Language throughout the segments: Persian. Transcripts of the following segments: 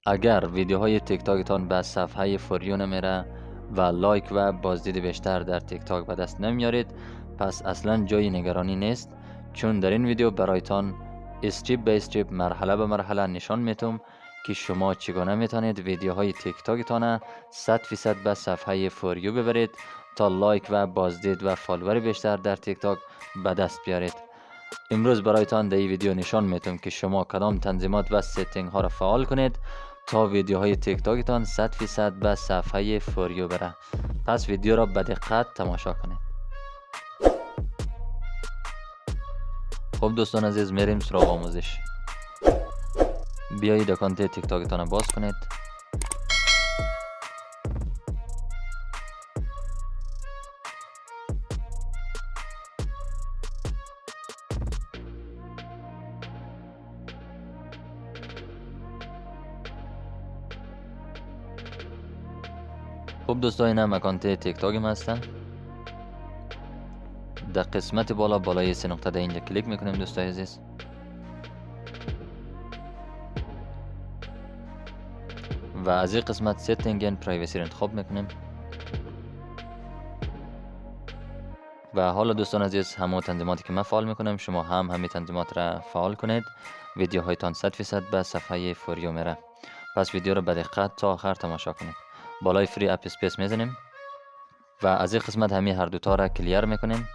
اگر ویدیوهای تیک تاکتان به صفحه فوریو نمیره و لایک و بازدید بیشتر در تیک تاک به دست نمیارید، پس اصلا جای نگرانی نیست، چون در این ویدیو برایتان استریپ به استریپ، مرحله به مرحله نشان میتم که شما چگونه میتونید ویدیوهای تیک تاکتان 100% به صفحه فوریو ببرید تا لایک و بازدید و فالوور بیشتر در تیک تاک به دست بیارید. امروز برایتان در این ویدیو نشان میتم که شما کدام تنظیمات و سیتینگ ها را فعال کنید تا ویدیوهای تیک تاکتان 100% به صفحه فوریو بره. پس ویدیو را به دقت تماشا کنید. خب دوستان عزیز، میریم سراغ آموزش. بیایید اکانت تیک تاکتان را باز کنید. خب دوستان، اینم اکانت تیک تاک ما هستن. در قسمت بالای سه نقطه در اینجا کلیک میکنیم دوستان عزیز. و از این قسمت سیتینگ اند پرایوسی را انتخاب میکنیم. و حالا دوستان عزیز، همون تنظیماتی که من فعال میکنم شما هم همین تنظیمات را فعال کنید. ویدیوهایتان 100% به صفحه فوریو میره. پس ویدیو را به دقت تا آخر تماشا کنید. بالای فری اپ اسپیس میزنیم و از این قسمت همین هر دوتا را کلیر میکنیم.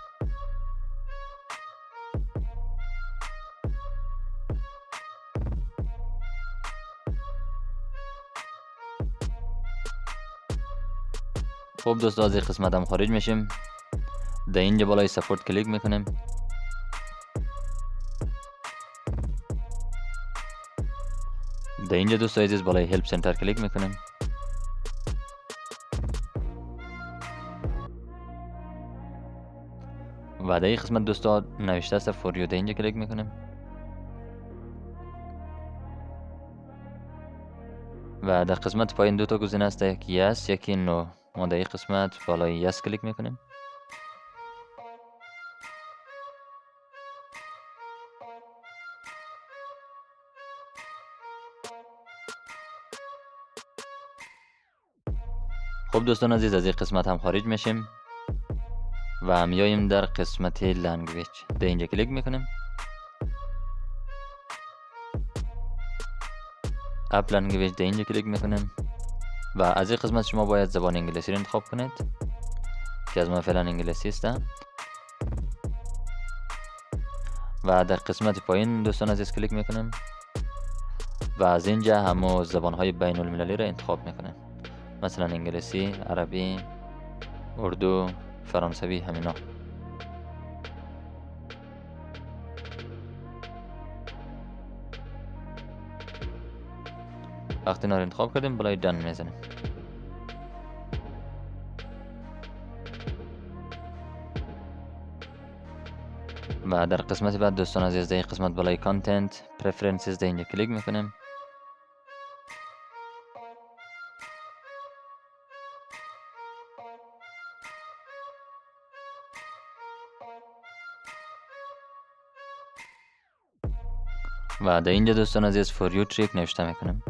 خب دوستان، از این قسمت هم خارج میشیم. در اینجا بالای سپورت کلیک میکنیم. در اینجا دوستان عزیز بالای هلپ سنتر کلیک میکنیم. و در این قسمت دوستان نوشته است فوریو، در اینجا کلیک میکنیم. و در قسمت پایین دو تا گزینه است، یکی یس یکی نو. ما در این قسمت بالای یس کلیک میکنیم. خب دوستان عزیز، از این قسمت هم خارج میشیم و میاییم در قسمت لنگویج. در اینجا کلیک میکنیم. اپ لنگویج در اینجا کلیک میکنیم و از این قسمت شما باید زبان انگلیسی رو انتخاب کنید که از من فعلا انگلیسی است. و در قسمت پایین دوستان عزیز کلیک میکنیم و از اینجا همو زبان های بین المللی رو انتخاب میکنیم، مثلا انگلیسی، عربی، اردو، فرانسوی، همینا. وقتی اینا رو انتخاب کردیم بالای دن میزنیم. و در قسمت بعد دوستان عزیز در این قسمت بالای کانتنت پرفرنسز در اینجا کلیک میکنیم. و در اینجا دوستان عزیز فور یو تریک نوشته میکنم.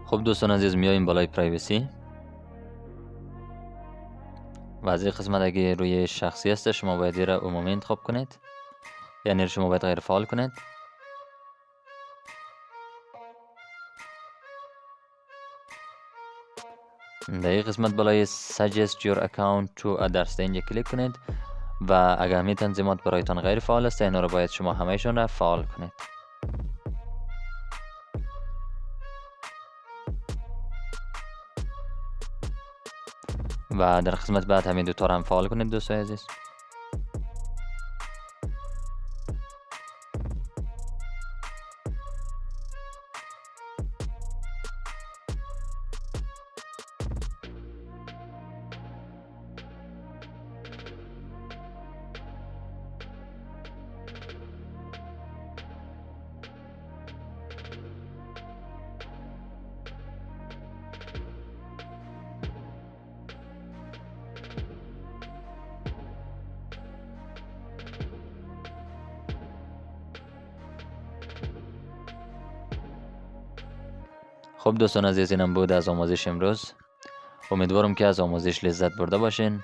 خب دوستان عزیز، میاییم بالای پرایوسی و از این قسمت اگه روی شخصی هست شما باید را عمومی انتخاب کنید، یعنی شما باید غیر فعال کنید. در این قسمت بالای suggest your account to others اینجا کلیک کنید و اگر همین تنظیمات برایتان غیر فعال است اینا رو باید شما همهشون را فعال کنید. و در قسمت بعد همین دو تا رو هم فعال کنید دوستان عزیز. خب دوستان عزیز، اینم بود از آموزش امروز. امیدوارم که از آموزش لذت برده باشین.